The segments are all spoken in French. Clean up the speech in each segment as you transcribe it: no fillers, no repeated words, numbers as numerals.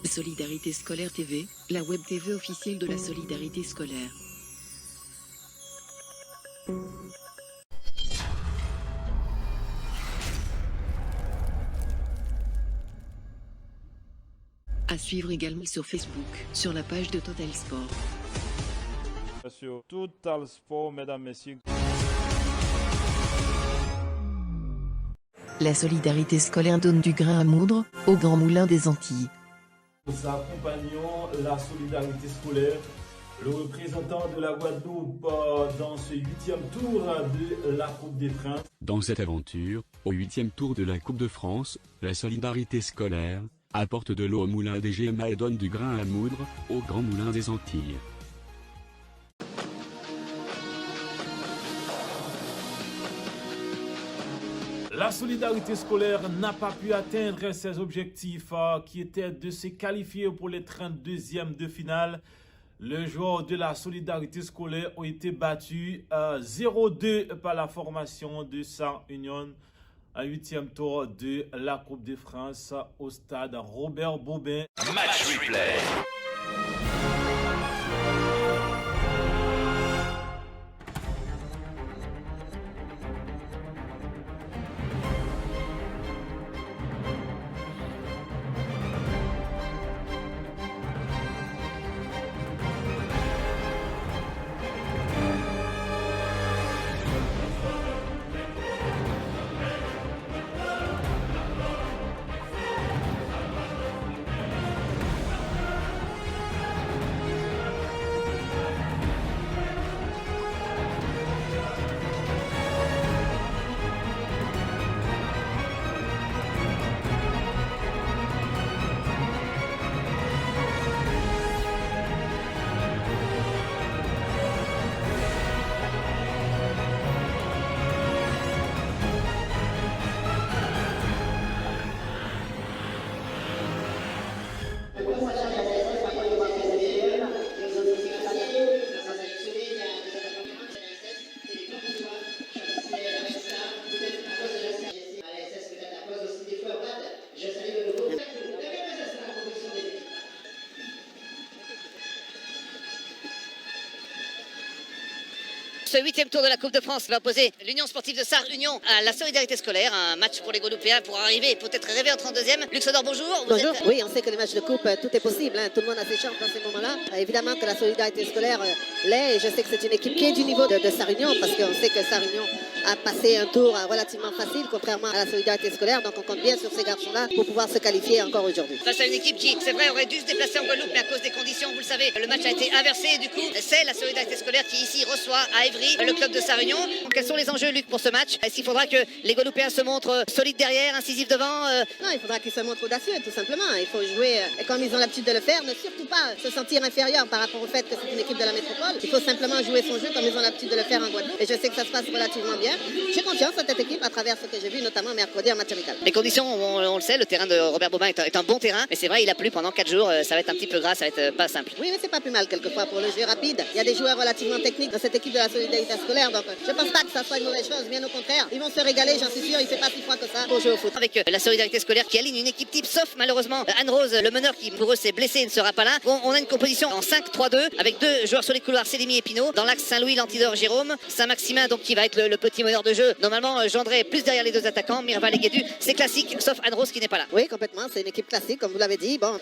Solidarité Scolaire TV, la web TV officielle de la solidarité scolaire. À suivre également sur Facebook, sur la page de Total Sport. Sur Total Sport, mesdames, messieurs. La solidarité scolaire donne du grain à moudre au Grand Moulin des Antilles. Nous accompagnons la solidarité scolaire, le représentant de la Guadeloupe dans ce 8e tour de la Coupe des Princes. Dans cette aventure, au 8e tour de la Coupe de France, la solidarité scolaire apporte de l'eau au moulin des GMA et donne du grain à moudre au Grand Moulin des Antilles. La solidarité scolaire n'a pas pu atteindre ses objectifs qui étaient de se qualifier pour les 32e de finale. Les joueurs de la solidarité scolaire ont été battus 0-2 par la formation de Sar Union en 8e tour de la Coupe de France au stade Robert Bobin. Match replay. Ce 8e tour de la Coupe de France va opposer l'Union sportive de Sar Union à la solidarité scolaire, un match pour les Guadeloupéens pour arriver et peut-être rêver en 32e. Luxodor, bonjour. Bonjour. Oui, on sait que les matchs de coupe, tout est possible. Tout le monde a ses chances dans ces moments-là. Évidemment que la solidarité scolaire l'est, et je sais que c'est une équipe qui est du niveau de Sar Union, parce qu'on sait que Sar Union a passé un tour relativement facile, contrairement à la solidarité scolaire. Donc on compte bien sur ces garçons-là pour pouvoir se qualifier encore aujourd'hui. Face à une équipe qui, c'est vrai, aurait dû se déplacer en Guadeloupe, mais à cause des conditions, vous le savez, le match a été inversé. Et du coup, c'est la solidarité scolaire qui ici reçoit à Évry le club de Sar Union. Quels sont les enjeux, Luc, pour ce match? Est-ce qu'il faudra que les Guadeloupéens se montrent solides derrière, incisifs devant? Non, il faudra qu'ils se montrent audacieux, tout simplement. Il faut jouer comme ils ont l'habitude de le faire, ne surtout pas se sentir inférieur par rapport au fait que c'est une équipe de la métropole. Il faut simplement jouer son jeu comme ils ont l'habitude de le faire en Guadeloupe. Et je sais que ça se passe relativement bien. J'ai confiance en cette équipe à travers ce que j'ai vu, notamment mercredi en match amical. Les conditions, on le sait, le terrain de Robert Bobin est un bon terrain, mais c'est vrai, il a plu pendant 4 jours, ça va être un petit peu gras, ça va être pas simple. Oui, mais c'est pas plus mal quelquefois pour le jeu rapide. Il y a des joueurs relativement techniques dans cette équipe de la solidarité scolaire, donc je pense pas que ça soit une mauvaise chose, bien au contraire. Ils vont se régaler, j'en suis sûr, il fait pas si froid que ça pour jouer au foot. Avec la solidarité scolaire qui aligne une équipe type, sauf malheureusement Anne-Rose, le meneur qui pour eux s'est blessé et ne sera pas là. Bon, on a une composition en 5-3-2 avec 2 joueurs sur les couloirs, Cédimi et Pinot. Dans l'axe Saint-Louis, l'Antidor, Jérôme. Saint-Maximin, donc qui va être le petit meneur de jeu. Normalement, Gendré plus derrière les 2 attaquants, Mirval et Guédu. C'est classique, sauf Anne-Rose qui n'est pas là. Oui, complètement, c'est une équipe classique, comme vous l'avez dit. Bon,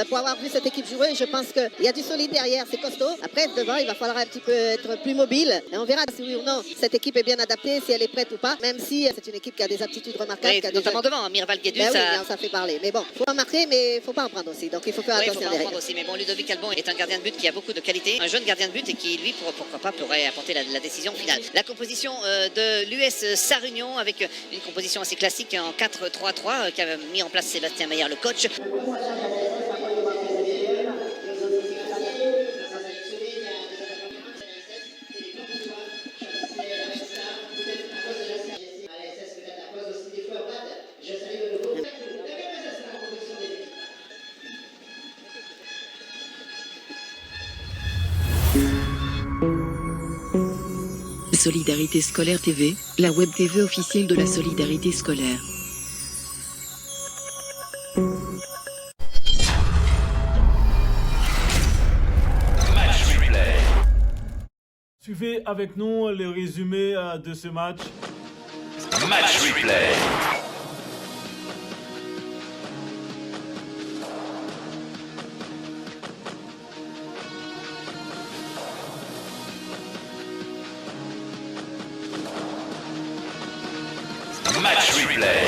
pour avoir vu cette équipe jouer, je pense qu'il y a du solide derrière, c'est costaud. Après, devant, il va falloir un petit peu être plus mobile. Et on verra si oui ou non cette équipe est bien adaptée, si elle est prête ou pas, même si c'est une équipe qui a des aptitudes remarquables. Oui, notamment devant, Mirval Guédu, ben ça... Oui, ça fait parler. Mais bon, faut en marquer, mais il faut pas en prendre aussi. Donc il faut faire oui, attention derrière. Aussi. Mais bon, Ludovic Albon est un gardien de but qui a beaucoup de qualité, un jeune gardien de but et qui, lui, pourquoi pas, pourrait apporter la décision finale. La composition de l'US Sar Union avec une composition assez classique en 4-3-3 qu'a mis en place Sébastien Maillard, le coach. Solidarité Scolaire TV, la web TV officielle de la solidarité scolaire. suivez avec nous le résumé de ce match. Match replay. Match replay.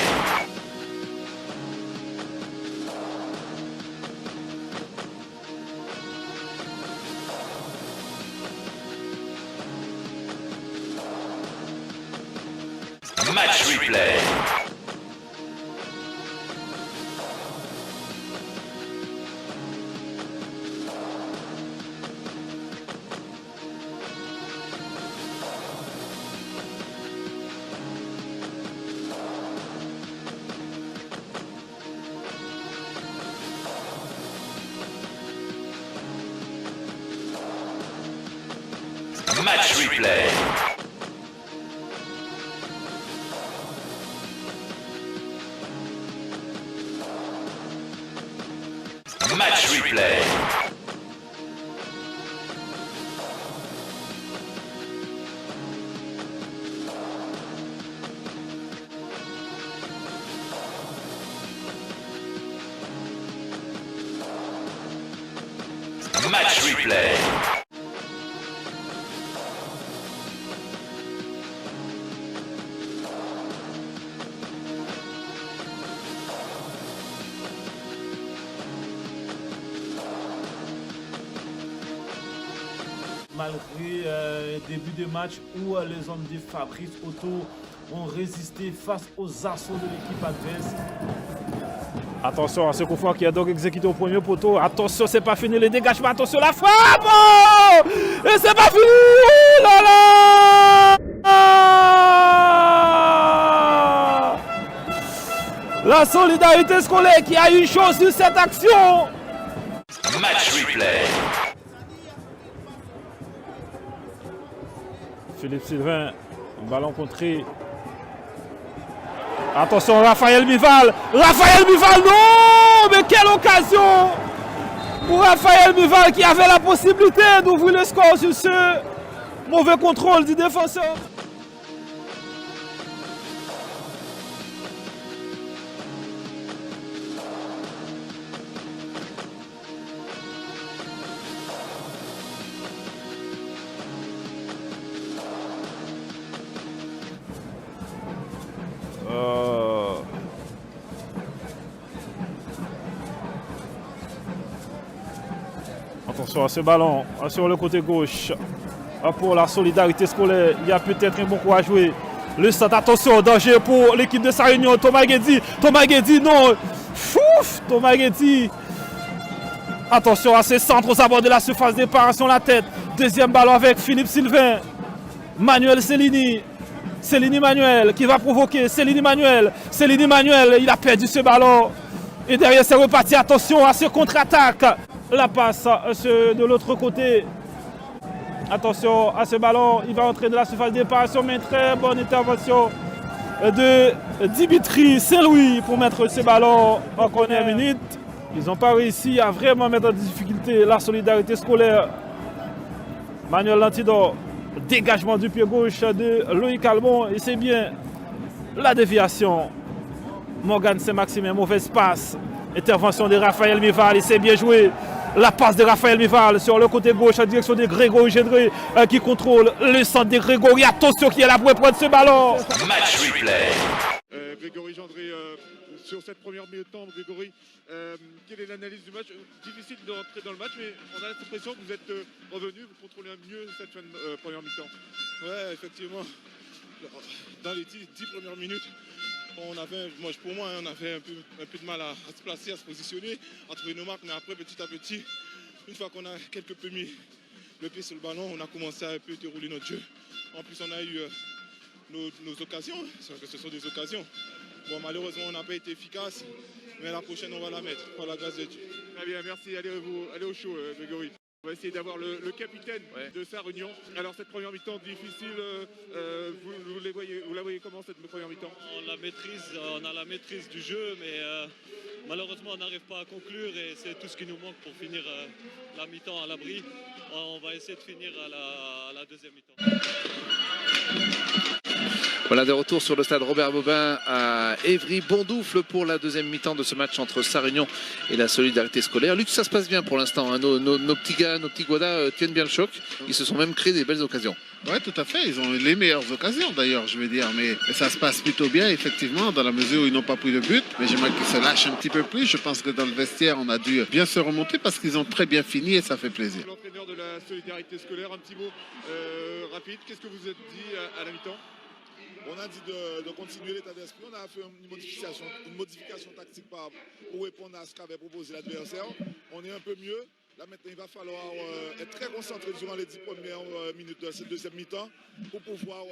Match replay. Match replay. Match replay. Match replay. Malgré un début de match où les hommes de Fabrice Otto ont résisté face aux assauts de l'équipe adverse. Attention à ce coup franc qui est donc exécuté au premier poteau. Attention, c'est pas fini le dégagement. Attention, la frappe! Oh, et c'est pas fini! Oh là là! La solidarité scolaire qui a eu chaud sur cette action. Match replay. Philippe Sylvain, ballon contré. Attention, Raphaël Mival. Raphaël Mival, non! Mais quelle occasion pour Raphaël Mival qui avait la possibilité d'ouvrir le score sur ce mauvais contrôle du défenseur. Attention à ce ballon sur le côté gauche pour la solidarité scolaire. Il y a peut-être un bon coup à jouer. Le centre, attention, danger pour l'équipe de Sarre-Union. Thomas Guedi. Thomas Guedi, non. Fouf, Thomas Guedi. Attention à ce centre aux abords de la surface départ sur la tête. Deuxième ballon avec Philippe Sylvain. Manuel Cellini. Cellini Manuel qui va provoquer. Cellini Manuel. Cellini Manuel, il a perdu ce ballon. Et derrière, c'est reparti. Attention à ce contre-attaque. La passe de l'autre côté. Attention à ce ballon. Il va entrer de la surface de déparation. Mais une très bonne intervention de Dimitri Saint-Louis pour mettre ce ballon en première minute. Ils n'ont pas réussi à vraiment mettre en difficulté la solidarité scolaire. Manuel Lantidor. Dégagement du pied gauche de Loïc Albon. Et c'est bien la déviation. Morgan Saint-Maximin, mauvaise passe. Intervention de Raphaël Mival. Et c'est bien joué. La passe de Raphaël Mival sur le côté gauche en direction de Grégory Gendré qui contrôle le centre de Grégory. Attention qui est là pour prendre ce ballon. Match replay. Grégory Gendré, sur cette première mi-temps, Grégory, quelle est l'analyse du match? Difficile de rentrer dans le match, mais on a l'impression que vous êtes revenu, vous contrôlez mieux cette première mi-temps. Ouais, effectivement. Dans les 10 premières minutes, on avait, pour moi, on avait un peu de mal à se placer, à se positionner, à trouver nos marques. Mais après, petit à petit, une fois qu'on a quelque peu mis le pied sur le ballon, on a commencé à un peu dérouler notre jeu. En plus, on a eu nos occasions, ce sont des occasions. Bon, malheureusement, on n'a pas été efficace, mais la prochaine, on va la mettre, par la grâce de Dieu. Très bien, merci. Allez au show, Grégory. On va essayer d'avoir le capitaine de Sarre-Union. Alors cette première mi-temps difficile, vous la voyez comment cette première mi-temps? On a la maîtrise du jeu, mais malheureusement on n'arrive pas à conclure et c'est tout ce qui nous manque pour finir la mi-temps à l'abri. On va essayer de finir à la deuxième mi-temps. Voilà, de retour sur le stade Robert Bobin à Évry. Bondoufle pour la deuxième mi-temps de ce match entre Sarre-Union et la Solidarité Scolaire. Luc, ça se passe bien pour l'instant, hein. Nos petits gars, nos petits Guadas tiennent bien le choc. Ils se sont même créés des belles occasions. Oui, tout à fait. Ils ont les meilleures occasions d'ailleurs, je veux dire. Mais ça se passe plutôt bien, effectivement, dans la mesure où ils n'ont pas pris de but. Mais j'aimerais qu'ils se lâchent un petit peu plus. Je pense que dans le vestiaire, on a dû bien se remonter parce qu'ils ont très bien fini et ça fait plaisir. L'entraîneur de la Solidarité Scolaire, un petit mot rapide. Qu'est-ce que vous êtes dit à la mi-temps? On a dit de continuer l'état d'esprit. On a fait une modification tactique pour répondre à ce qu'avait proposé l'adversaire. On est un peu mieux. Là maintenant, il va falloir être très concentré durant les 10 premières minutes de cette deuxième mi-temps pour pouvoir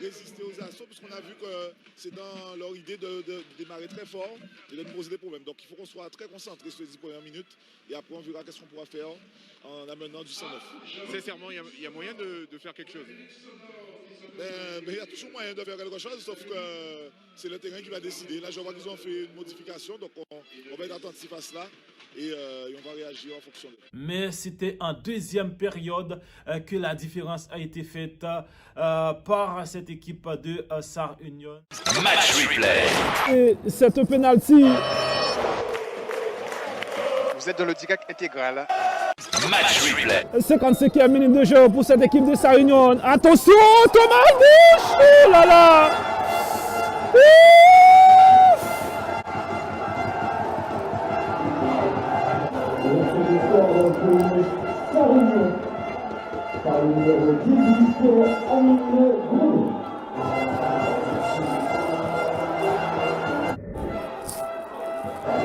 résister aux assauts, puisqu'on a vu que c'est dans leur idée de démarrer très fort et de nous poser des problèmes. Donc il faut qu'on soit très concentré sur les 10 premières minutes et après on verra qu'est-ce qu'on pourra faire en amenant du 109. Sincèrement, il y a moyen de faire quelque chose? Mais il y a toujours moyen de faire quelque chose, sauf que c'est le terrain qui va décider. Là, je vois qu'ils ont fait une modification, donc on va être attentif à cela et on va réagir en fonction de... Mais c'était en deuxième période que la différence a été faite par cette équipe de Sarre-Union. Match replay. Et cette penalty. Vous êtes dans le DIGAC intégral. Match replay. 55e minute de jeu pour cette équipe de Sarre-Union. Attention, Thomas Bouche. Oh là là.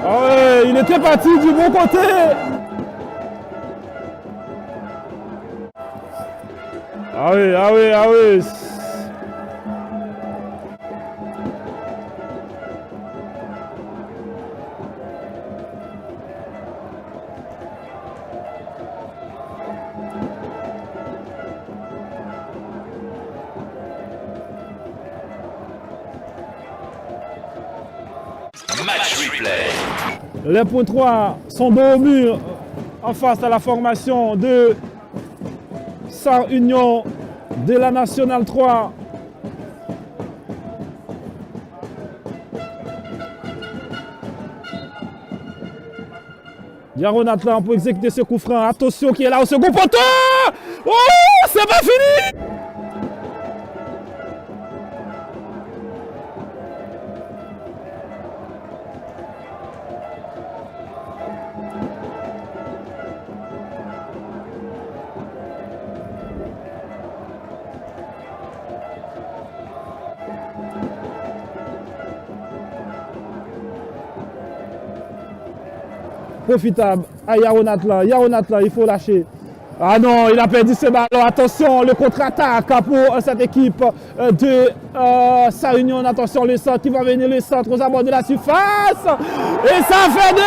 Ah ouais, il était parti du bon côté. Ah oui, ah oui, ah oui. Match replay. Les points 3 sont dos au mur en face à la formation de Sarre-Union de la Nationale 3. Yaron Atlan pour exécuter ce coup franc. Attention qui est là au second poteau. Oh, c'est pas fini. Profitable à Yaron Atlan. Yaron Atlan, il faut lâcher. Ah non, il a perdu ce ballon. Attention, le contre-attaque pour cette équipe de Sarre-Union. Attention, le centre qui va venir, le centre aux abords de la surface. Et ça fait 2.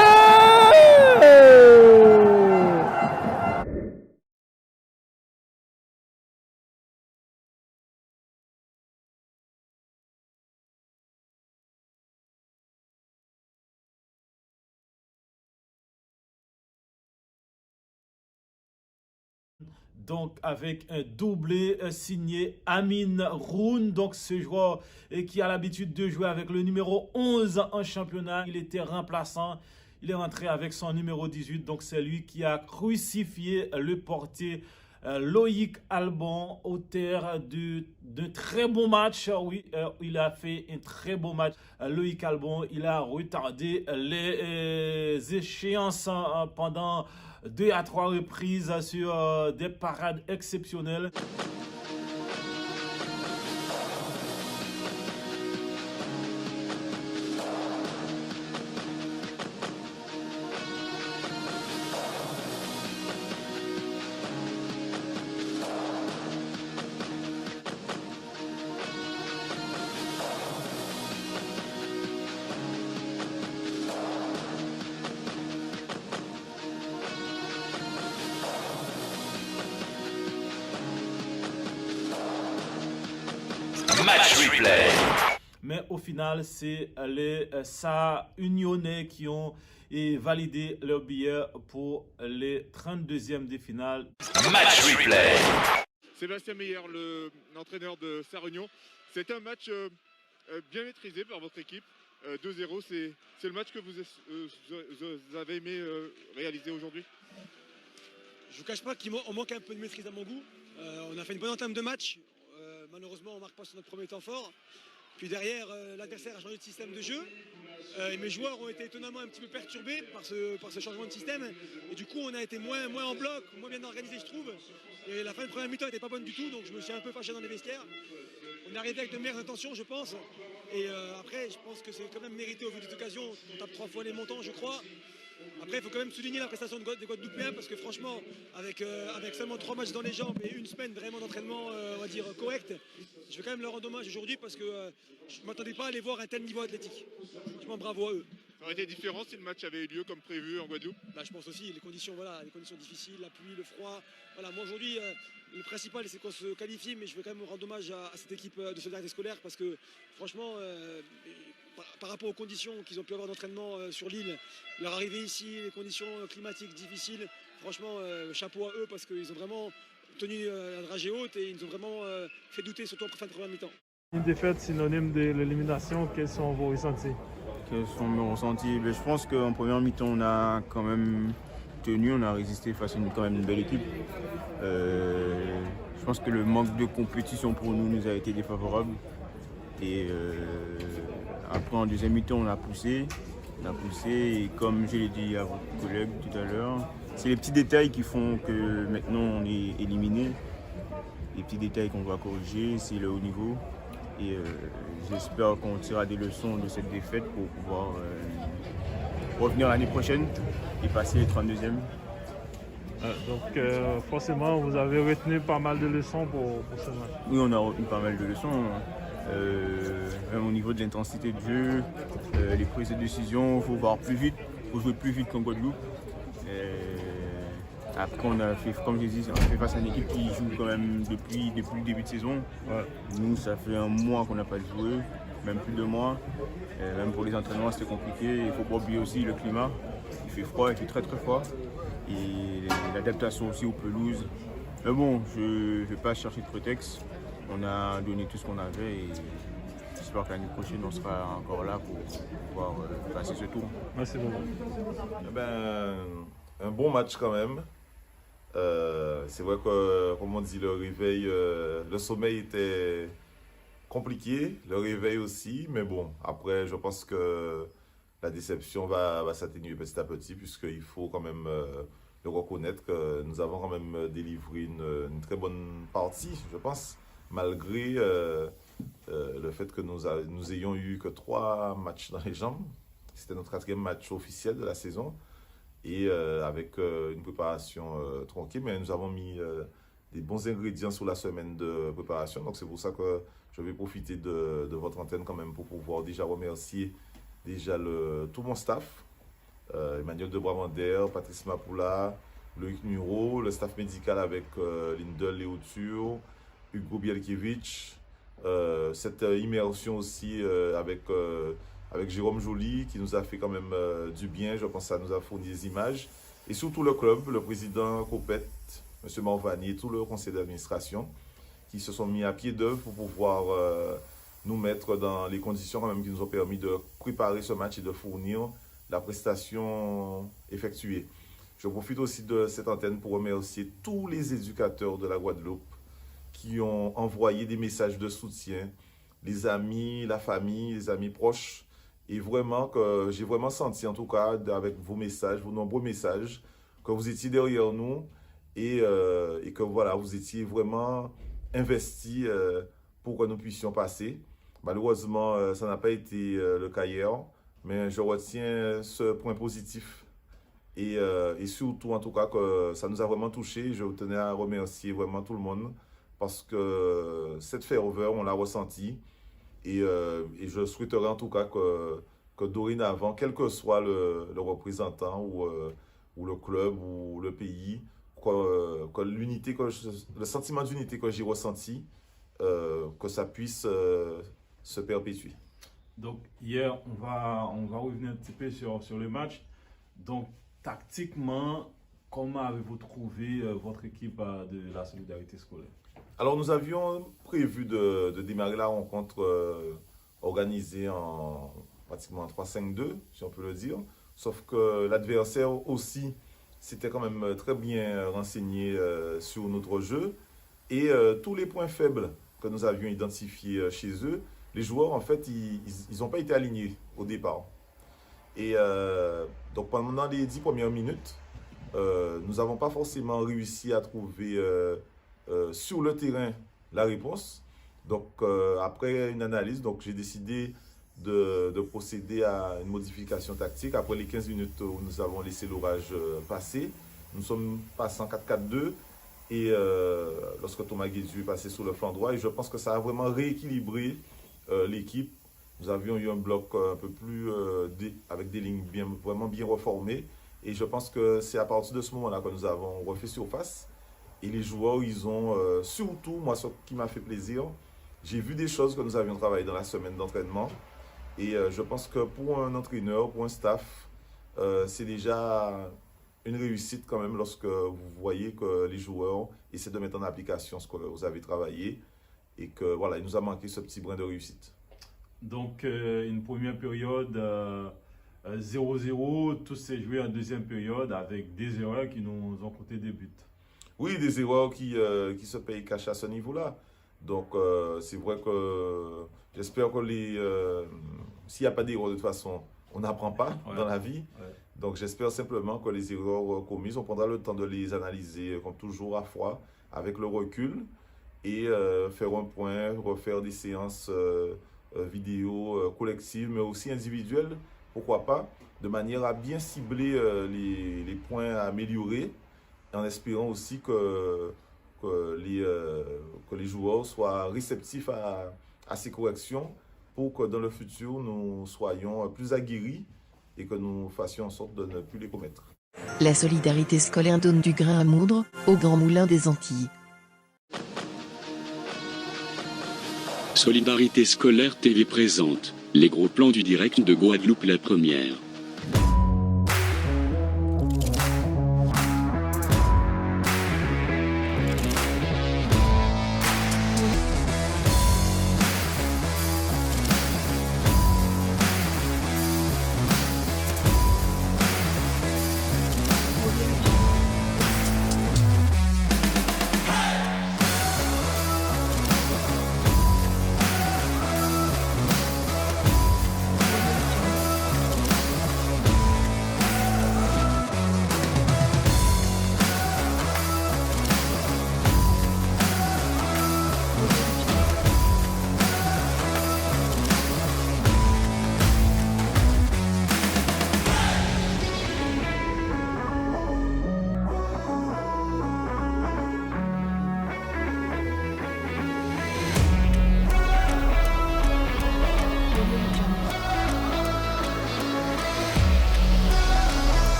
Donc avec un doublé signé Amin Roun, donc ce joueur qui a l'habitude de jouer avec le numéro 11 en championnat. Il était remplaçant, il est rentré avec son numéro 18, donc c'est lui qui a crucifié le portier Loïc Albon, auteur d'un très bon match. Oui, il a fait un très beau match. Loïc Albon, il a retardé les échéances pendant 2 à 3 reprises sur des parades exceptionnelles. replay. Mais au final, c'est les Sarunionnais qui ont validé leur billet pour les 32e de finale. Match replay. Sébastien Meyer, l'entraîneur de Sarre-Union. C'est un match bien maîtrisé par votre équipe. 2-0, c'est le match que vous avez aimé réaliser aujourd'hui? Je ne vous cache pas qu'on manque un peu de maîtrise à mon goût. On a fait une bonne entame de match. Malheureusement, on ne marque pas sur notre premier temps fort. Puis derrière, l'adversaire a changé de système de jeu. Et mes joueurs ont été étonnamment un petit peu perturbés par ce changement de système. Et du coup, on a été moins en bloc, moins bien organisé, je trouve. Et la fin de première mi-temps n'était pas bonne du tout, donc je me suis un peu fâché dans les vestiaires. On est arrivé avec de meilleures intentions, je pense. Et après, je pense que c'est quand même mérité au vu des occasions. On tape 3 fois les montants, je crois. Après, il faut quand même souligner la prestation des Guadeloupéens parce que franchement, avec seulement 3 matchs dans les jambes et une semaine vraiment d'entraînement, on va dire, correct, je vais quand même leur rendre hommage aujourd'hui parce que je ne m'attendais pas à aller voir un tel niveau athlétique. Franchement, bravo à eux. Ça aurait été différent si le match avait eu lieu comme prévu en Guadeloupe? Je pense aussi, les conditions difficiles, la pluie, le froid. Voilà, moi aujourd'hui, le principal c'est qu'on se qualifie, mais je veux quand même rendre hommage à cette équipe de solidarité scolaire parce que franchement, par rapport aux conditions qu'ils ont pu avoir d'entraînement sur l'île, leur arrivée ici, les conditions climatiques difficiles, franchement, chapeau à eux parce qu'ils ont vraiment tenu la dragée haute et ils nous ont vraiment fait douter, surtout en fin de première mi-temps. Une défaite synonyme de l'élimination, quels sont vos ressentis? Quels sont mes ressentis? Je pense qu'en première mi-temps, on a quand même tenu, on a résisté face à quand même une belle équipe. Je pense que le manque de compétition pour nous a été défavorable. Et après, en deuxième mi-temps, on a poussé. Et comme je l'ai dit à vos collègues tout à l'heure, c'est les petits détails qui font que maintenant on est éliminé. Les petits détails qu'on doit corriger, c'est le haut niveau. Et j'espère qu'on tirera des leçons de cette défaite pour pouvoir revenir l'année prochaine et passer les 32e. Donc forcément, vous avez retenu pas mal de leçons pour ce match. Oui, on a retenu pas mal de leçons. Même au niveau de l'intensité de jeu, les prises de décision, il faut voir plus vite, il faut jouer plus vite qu'en Guadeloupe. Après, on a fait, comme je dis, on a fait face à une équipe qui joue quand même depuis le début de saison. Ouais. Nous, ça fait un mois qu'on n'a pas joué, même plus de mois. Même pour les entraînements, c'était compliqué. Il ne faut pas oublier aussi le climat. Il fait froid, il fait très très froid. Et l'adaptation aussi aux pelouses. Mais bon, je ne vais pas chercher de prétexte. On a donné tout ce qu'on avait et j'espère que l'année prochaine, on sera encore là pour pouvoir passer ce tour. Merci beaucoup. Un bon match quand même. C'est vrai que, comme on dit, le réveil, le sommeil était compliqué, le réveil aussi, mais bon, après, je pense que la déception va s'atténuer petit à petit, puisqu'il faut quand même le reconnaître que nous avons quand même délivré une très bonne partie, je pense, malgré le fait que nous ayons eu que 3 matchs dans les jambes. C'était notre 4e match officiel de la saison. Et avec une préparation tranquille, mais nous avons mis des bons ingrédients sur la semaine de préparation. Donc c'est pour ça que je vais profiter de votre antenne quand même pour pouvoir déjà remercier tout mon staff, Emmanuel de Brabander, Patrice Mapoula, Loïc Nuro, le staff médical avec Lindel Léotur, Hugo Bielkiewicz, cette immersion aussi avec Jérôme Joly qui nous a fait quand même du bien. Je pense que ça nous a fourni des images. Et surtout le club, le président Copette, M. Morvani, tout le conseil d'administration qui se sont mis à pied d'œuvre pour pouvoir nous mettre dans les conditions quand même qui nous ont permis de préparer ce match et de fournir la prestation effectuée. Je profite aussi de cette antenne pour remercier tous les éducateurs de la Guadeloupe qui ont envoyé des messages de soutien, les amis, la famille, les amis proches. Et vraiment, que j'ai vraiment senti, en tout cas, avec vos messages, vos nombreux messages, que vous étiez derrière nous et que voilà, vous étiez vraiment investis pour que nous puissions passer. Malheureusement, ça n'a pas été le cas hier, mais je retiens ce point positif. Et surtout, en tout cas, que ça nous a vraiment touchés. Je tenais à remercier vraiment tout le monde parce que cette ferveur, on l'a ressentie. Et je souhaiterais en tout cas que dorénavant, quel que soit le représentant ou le club ou le pays, que l'unité, le sentiment d'unité que j'ai ressenti, que ça puisse se perpétue. Donc hier, on va revenir un petit peu sur le match. Donc tactiquement, comment avez-vous trouvé votre équipe de la solidarité scolaire? Alors nous avions prévu de démarrer la rencontre organisée pratiquement en 3-5-2, si on peut le dire. Sauf que l'adversaire aussi s'était quand même très bien renseigné sur notre jeu. Et tous les points faibles que nous avions identifiés chez eux, les joueurs, en fait, ils n'ont pas été alignés au départ. Et donc, pendant les 10 premières minutes, nous n'avons pas forcément réussi à trouver sur le terrain la réponse. Donc, après une analyse, j'ai décidé de procéder à une modification tactique. Après les 15 minutes où nous avons laissé l'orage passer, nous sommes passés en 4-4-2. Et lorsque Thomas Guézu est passé sur le flanc droit, et je pense que ça a vraiment rééquilibré l'équipe. Nous avions eu un bloc un peu plus avec des lignes vraiment bien reformées. Et je pense que c'est à partir de ce moment-là que nous avons refait surface. Et les joueurs, ils ont surtout, moi, ce qui m'a fait plaisir, j'ai vu des choses que nous avions travaillé dans la semaine d'entraînement. Et je pense que pour un entraîneur, pour un staff, c'est déjà une réussite quand même lorsque vous voyez que les joueurs essaient de mettre en application ce que vous avez travaillé et que voilà, il nous a manqué ce petit brin de réussite. Donc une première période 0-0, tout s'est joué en deuxième période avec des erreurs qui nous ont coûté des buts. Oui, des erreurs qui se payent cash à ce niveau-là. Donc c'est vrai que j'espère que s'il n'y a pas d'erreur de toute façon, on n'apprend pas dans la vie. Ouais. Donc j'espère simplement que les erreurs commises, on prendra le temps de les analyser comme toujours à froid, avec le recul, et faire un point, refaire des séances vidéo collectives, mais aussi individuelles, pourquoi pas, de manière à bien cibler les points à améliorer, en espérant aussi que les joueurs soient réceptifs à ces corrections pour que dans le futur, nous soyons plus aguerris et que nous fassions en sorte de ne plus les commettre. La solidarité scolaire donne du grain à moudre au Grand Moulin des Antilles. Solidarité scolaire TV présente les gros plans du direct de Guadeloupe la première.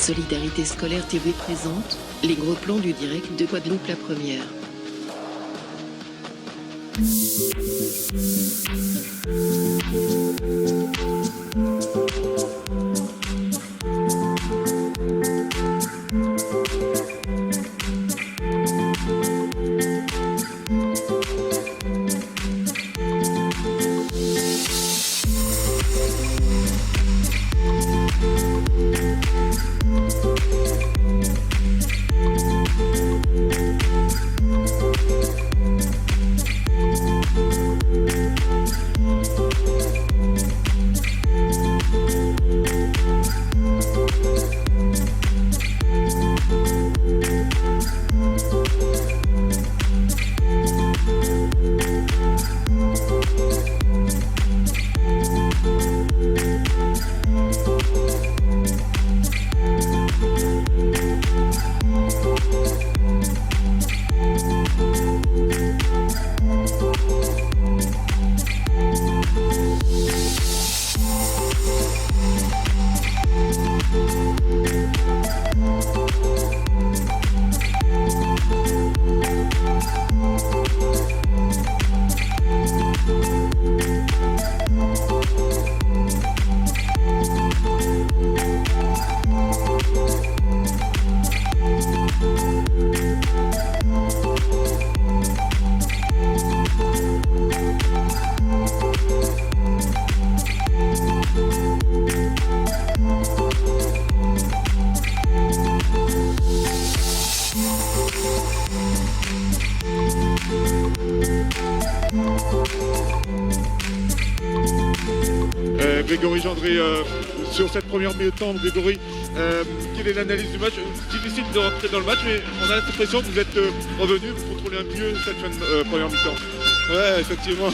Solidarité scolaire TV présente les gros plans du direct de Guadeloupe la première. André, sur cette première mi-temps, Grégory, quelle est l'analyse du match? Difficile de rentrer dans le match, mais on a l'impression que vous êtes revenu, vous contrôlez un peu mieux cette fin de première mi-temps. Ouais, effectivement.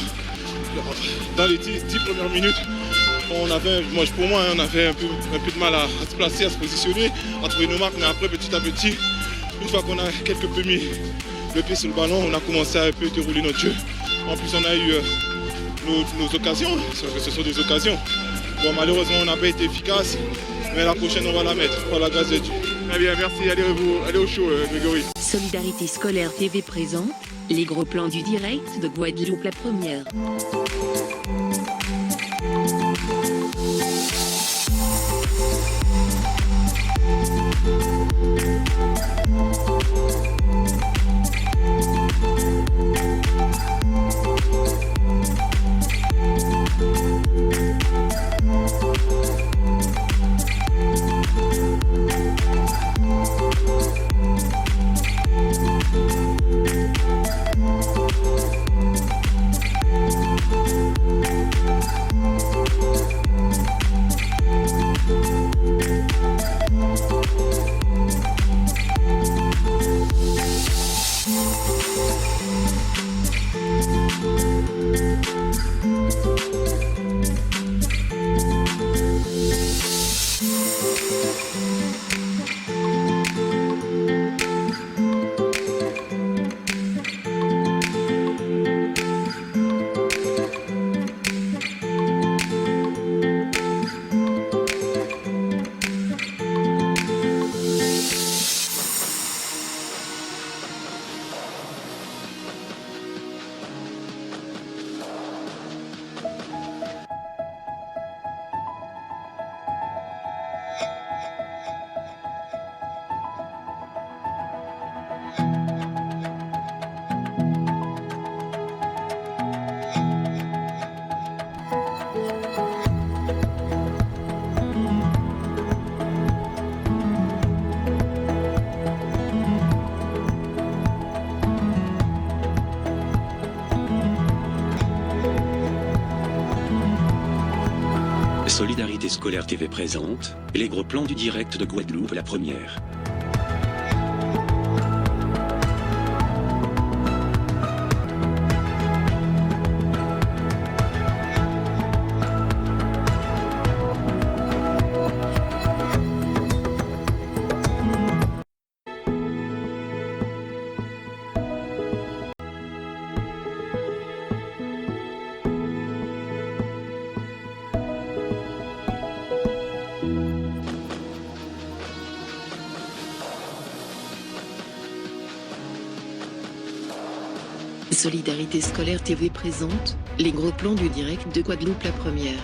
Dans les 10 premières minutes, pour moi, on avait un peu de mal à se placer, à se positionner, à trouver nos marques, mais après, petit à petit, une fois qu'on a quelque peu mis le pied sur le ballon, on a commencé à un peu dérouler notre jeu. En plus, on a eu nos occasions, ce sont des occasions. Bon, malheureusement, on n'a pas été efficace, mais la prochaine, on va la mettre, par la grâce de Dieu. Très bien, merci. Allez au show, Grégory. Solidarité Scolaire TV présente les gros plans du direct de Guadeloupe la première. Solidarité Scolaire TV présente les gros plans du direct de Guadeloupe la première. Solidarité Scolaire TV présente les gros plans du direct de Guadeloupe la première.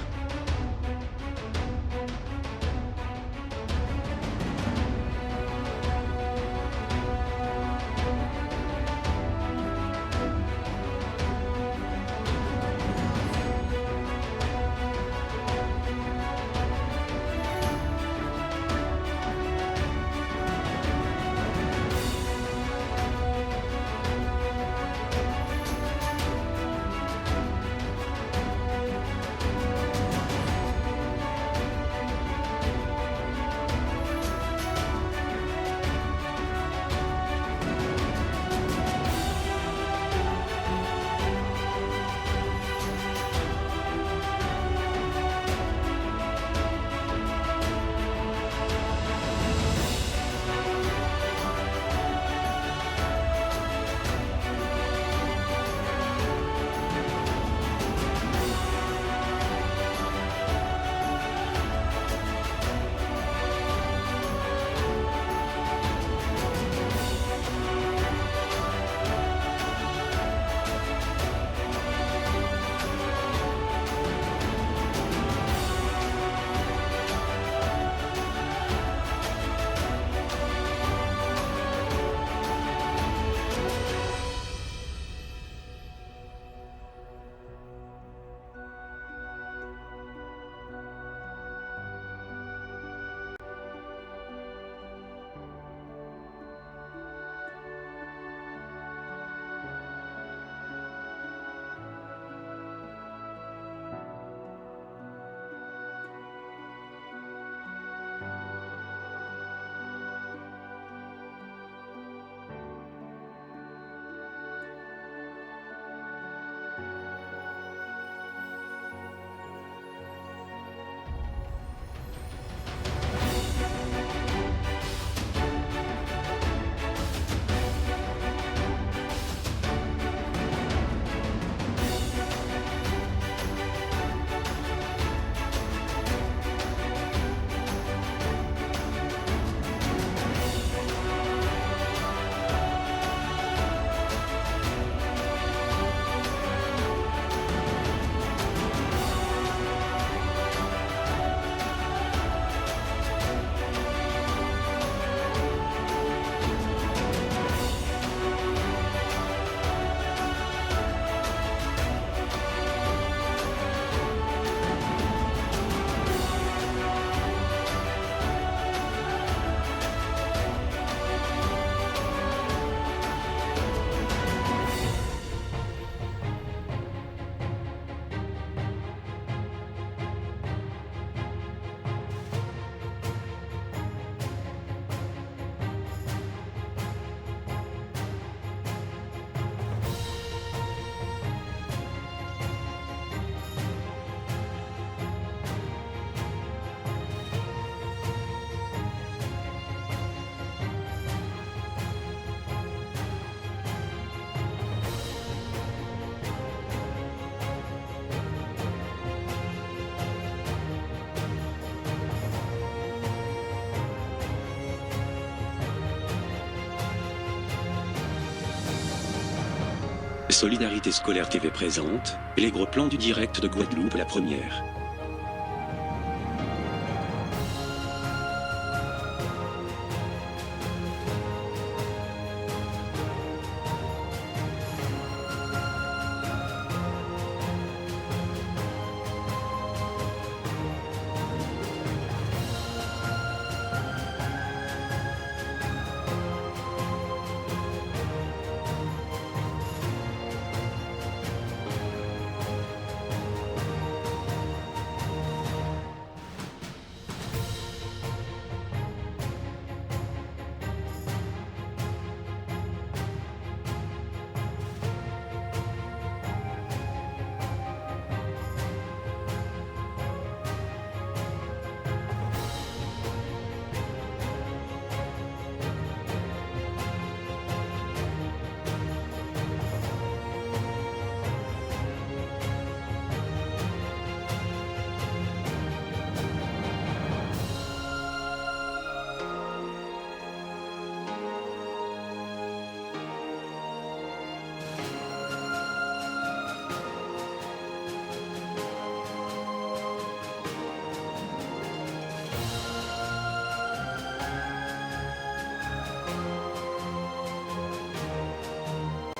Solidarité Scolaire TV présente les gros plans du direct de Guadeloupe la première.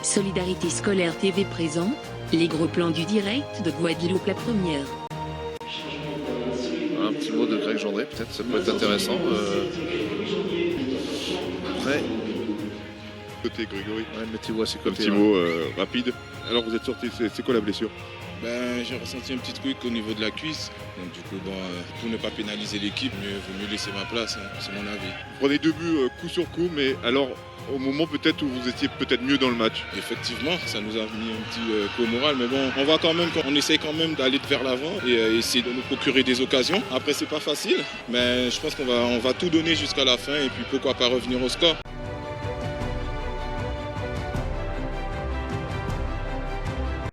Solidarité Scolaire TV présente les gros plans du direct de Guadeloupe la première. Un petit mot de Greg Gendré, peut-être, ça peut être intéressant. Après. Côté Grégory. Ouais, mettez-vous à ses côtés. Un petit mot rapide. Alors vous êtes sorti, c'est quoi la blessure? J'ai ressenti un petit truc au niveau de la cuisse. Donc du coup, pour ne pas pénaliser l'équipe, il vaut mieux laisser ma place, hein, c'est mon avis. Vous prenez 2 buts coup sur coup, mais alors au moment peut-être où vous étiez peut-être mieux dans le match. Effectivement, ça nous a mis un petit coup au moral, mais bon, on essaye quand même d'aller vers l'avant et essayer de nous procurer des occasions. Après, c'est pas facile, mais je pense qu'on va tout donner jusqu'à la fin et puis pourquoi pas revenir au score.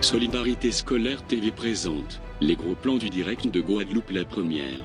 Solidarité Scolaire TV présente les gros plans du direct de Guadeloupe la première.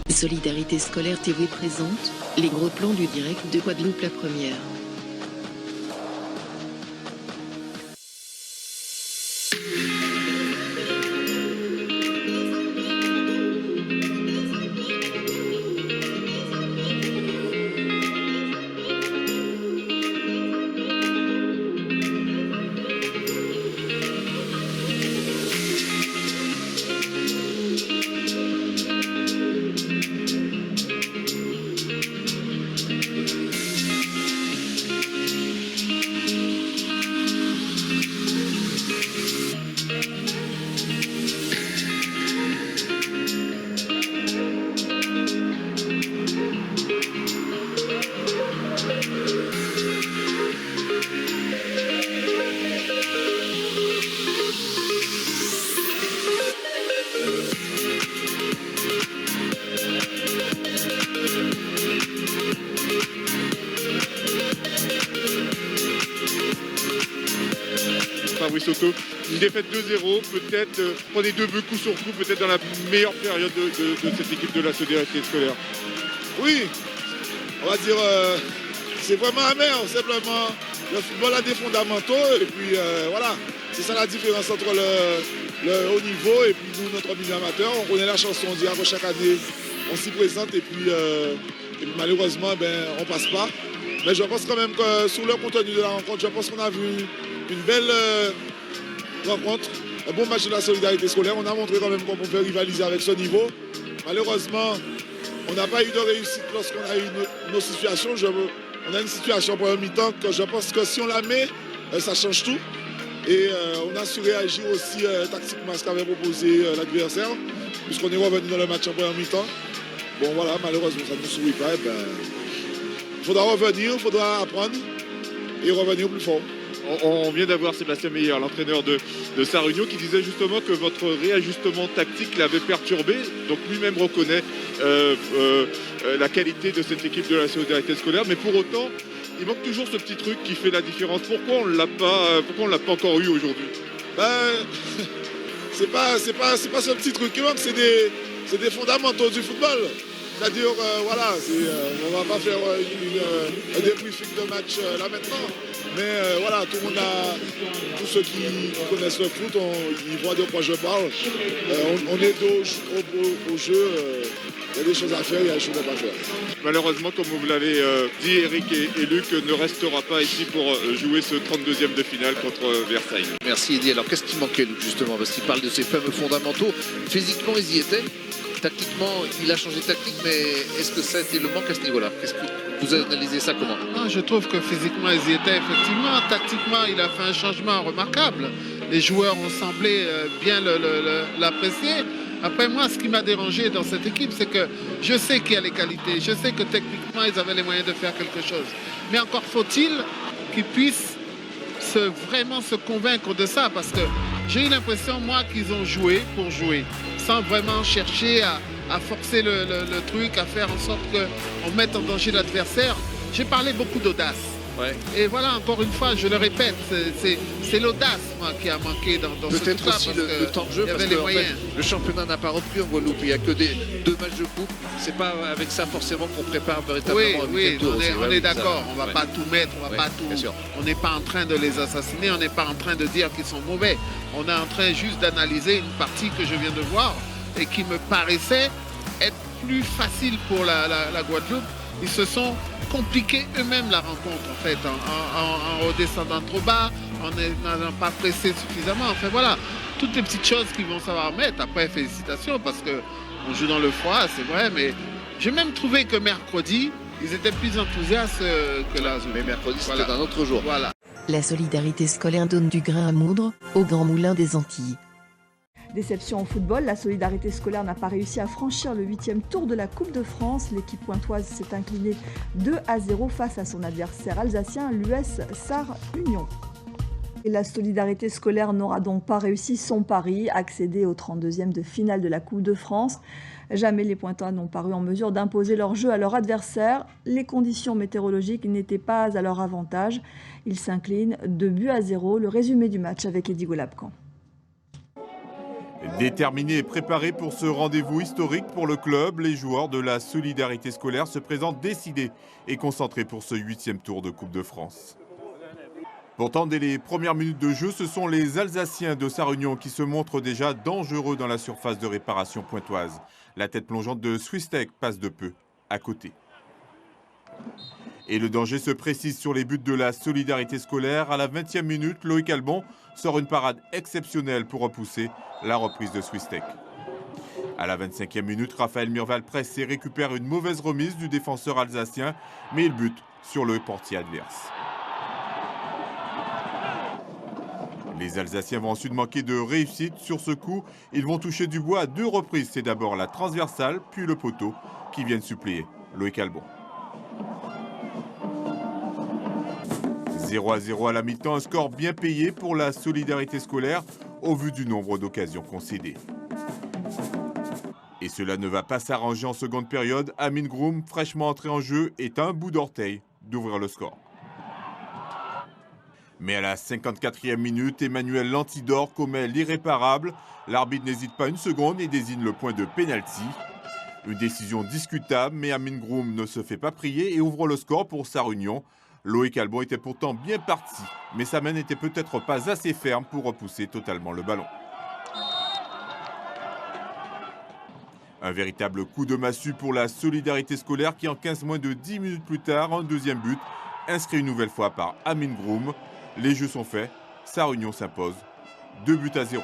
Solidarité Scolaire TV présente les gros plans du direct de Guadeloupe la première. Fabrice Soto, une défaite 2-0, peut-être prenez 2 buts coup sur coup, peut-être dans la meilleure période de cette équipe de la Solidarité Scolaire. Oui, on va dire, c'est vraiment amer, simplement. Le football a des fondamentaux et puis voilà, c'est ça la différence entre le haut niveau et puis nous, notre milieu amateur. On connaît la chanson, on dit que chaque année on s'y présente et puis malheureusement on passe pas. Mais je pense quand même que sur le contenu de la rencontre, je pense qu'on a vu une belle rencontre, un bon match de la solidarité scolaire. On a montré quand même qu'on pouvait rivaliser avec ce niveau. Malheureusement, on n'a pas eu de réussite lorsqu'on a eu nos situations. On a une situation pour un mi-temps que je pense que si on la met, ça change tout. Et on a su réagir aussi tactiquement à ce qu'avait proposé l'adversaire, puisqu'on est revenu dans le match en première mi-temps. Bon voilà, malheureusement ça ne nous sourit pas. Il faudra revenir, il faudra apprendre et revenir plus fort. On vient d'avoir Sébastien Meyer, l'entraîneur de Sarre-Union, qui disait justement que votre réajustement tactique l'avait perturbé. Donc lui-même reconnaît la qualité de cette équipe de la solidarité scolaire. Mais pour autant, il manque toujours ce petit truc qui fait la différence. Pourquoi on ne l'a pas encore eu aujourd'hui? C'est pas ce petit truc qui manque, c'est des fondamentaux du football. C'est-à-dire, voilà, on va pas faire un débriefing de match là maintenant. Mais voilà, tous ceux qui connaissent le foot, ils voient de quoi je parle. On est dos au jeu. Il y a des choses à faire, il y a des choses à pas faire. Malheureusement, comme vous l'avez dit, Eric et Luc ne restera pas ici pour jouer ce 32e de finale contre Versailles. Merci Eddy. Alors qu'est-ce qui manquait Luc justement? Parce qu'il parle de ces fameux fondamentaux. Physiquement, ils y étaient. Tactiquement, il a changé de tactique, mais est-ce que ça a été le manque à ce niveau-là? Vous analysez ça comment? Non, je trouve que physiquement, ils y étaient effectivement. Tactiquement, il a fait un changement remarquable. Les joueurs ont semblé bien l'apprécier. Après moi, ce qui m'a dérangé dans cette équipe, c'est que je sais qu'il y a les qualités. Je sais que techniquement, ils avaient les moyens de faire quelque chose. Mais encore faut-il qu'ils puissent vraiment se convaincre de ça. Parce que j'ai eu l'impression, moi, qu'ils ont joué pour jouer. Sans vraiment chercher à forcer le truc, à faire en sorte qu'on mette en danger l'adversaire. J'ai parlé beaucoup d'audace. Ouais. Et voilà, encore une fois, je le répète, c'est l'audace qui a manqué dans ce truc-là. Peut-être aussi le temps de jeu, parce que le championnat n'a pas repris en Guadeloupe. Il n'y a que 2 matchs de coupe. C'est pas avec ça forcément qu'on prépare véritablement un week-end tour. On est d'accord, on ne va pas tout mettre, on n'est pas en train de les assassiner, on n'est pas en train de dire qu'ils sont mauvais. On est en train juste d'analyser une partie que je viens de voir et qui me paraissait être plus facile pour la Guadeloupe. Ils se sont compliqués eux-mêmes la rencontre en fait, en redescendant trop bas, en n'ayant pas pressé suffisamment. Enfin voilà, toutes les petites choses qu'ils vont savoir mettre. Après, félicitations parce qu'on joue dans le froid, c'est vrai, mais j'ai même trouvé que mercredi, ils étaient plus enthousiastes que là. Mais mercredi, c'était un autre jour. Voilà. La solidarité scolaire donne du grain à moudre au Grand Moulin des Antilles. Déception en football, la solidarité scolaire n'a pas réussi à franchir le 8e tour de la Coupe de France. L'équipe pointoise s'est inclinée 2-0 face à son adversaire alsacien, l'US Sarre-Union. Et la solidarité scolaire n'aura donc pas réussi son pari, accéder au 32e de finale de la Coupe de France. Jamais les Pointois n'ont paru en mesure d'imposer leur jeu à leur adversaire. Les conditions météorologiques n'étaient pas à leur avantage. Ils s'inclinent 2-0. Le résumé du match avec Eddy Golabcan. Déterminés et préparés pour ce rendez-vous historique pour le club, les joueurs de la solidarité scolaire se présentent décidés et concentrés pour ce 8e tour de Coupe de France. Pourtant, dès les premières minutes de jeu, ce sont les Alsaciens de Sarre-Union qui se montrent déjà dangereux dans la surface de réparation pointoise. La tête plongeante de Swistek passe de peu à côté. Et le danger se précise sur les buts de la solidarité scolaire. À la 20e minute, Loïc Albon sort une parade exceptionnelle pour repousser la reprise de Swistek. À la 25e minute, Raphaël Mirval presse et récupère une mauvaise remise du défenseur alsacien, mais il bute sur le portier adverse. Les Alsaciens vont ensuite manquer de réussite sur ce coup. Ils vont toucher du bois à 2 reprises. C'est d'abord la transversale, puis le poteau qui viennent suppléer Loïc Albon. 0-0 à la mi-temps, un score bien payé pour la solidarité scolaire au vu du nombre d'occasions concédées. Et cela ne va pas s'arranger en seconde période. Amin Groom, fraîchement entré en jeu, est à un bout d'orteil d'ouvrir le score. Mais à la 54e minute, Emmanuel Lantidor commet l'irréparable. L'arbitre n'hésite pas une seconde et désigne le point de pénalty. Une décision discutable, mais Amin Groom ne se fait pas prier et ouvre le score pour Sarre-Union. Loïc Albon était pourtant bien parti, mais sa main n'était peut-être pas assez ferme pour repousser totalement le ballon. Un véritable coup de massue pour la solidarité scolaire qui, en 15 moins de 10 minutes plus tard, un deuxième but, inscrit une nouvelle fois par Amin Groom. Les jeux sont faits, Sarre-Union s'impose 2-0.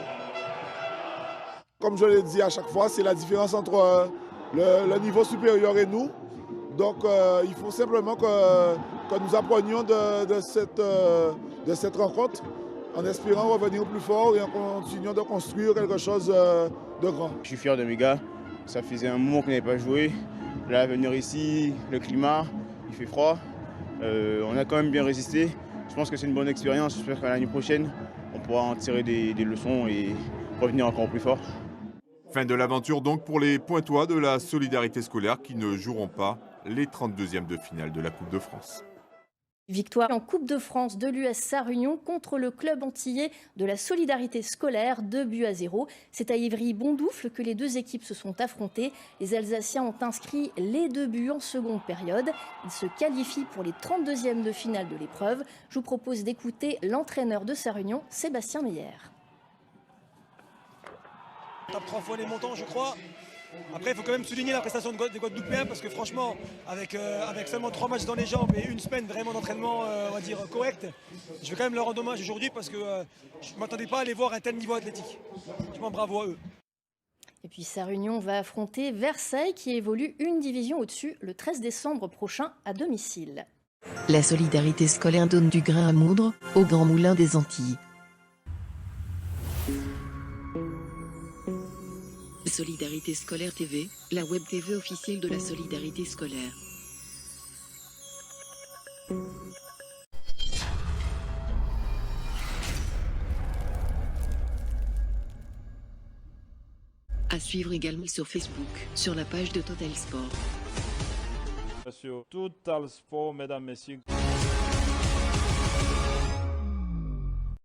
Comme je l'ai dit à chaque fois, c'est la différence entre le niveau supérieur et nous. Donc il faut simplement que nous apprenions de cette rencontre en espérant revenir plus fort et en continuant de construire quelque chose de grand. Je suis fier de mes gars. Ça faisait un moment qu'on n'avait pas joué. Là, venir ici, le climat, il fait froid. On a quand même bien résisté. Je pense que c'est une bonne expérience. J'espère qu'à l'année prochaine, on pourra en tirer des leçons et revenir encore plus fort. Fin de l'aventure donc pour les Pointois de la Solidarité Scolaire qui ne joueront pas les 32e de finale de la Coupe de France. Victoire en Coupe de France de l'US Sarre-Union contre le club antillais de la Solidarité Scolaire, 2-0. C'est à Ivry-Bondoufle que les deux équipes se sont affrontées. Les Alsaciens ont inscrit les 2 buts en seconde période. Ils se qualifient pour les 32e de finale de l'épreuve. Je vous propose d'écouter l'entraîneur de Sarre-Union, Sébastien Meyer. On tape 3 fois les montants, je crois. Après, il faut quand même souligner la prestation des Guadeloupéens parce que franchement, avec seulement 3 matchs dans les jambes et une semaine vraiment d'entraînement, on va dire, correct, je vais quand même leur rendre hommage aujourd'hui parce que je ne m'attendais pas à les voir à un tel niveau athlétique. Franchement, bravo à eux. Et puis Sarre-Union va affronter Versailles qui évolue une division au-dessus le 13 décembre prochain à domicile. La Solidarité Scolaire donne du grain à moudre au Grand Moulin des Antilles. Solidarité Scolaire TV, la web TV officielle de la Solidarité Scolaire. À suivre également sur Facebook, sur la page de Total Sport. Sur Total Sport, mesdames, messieurs.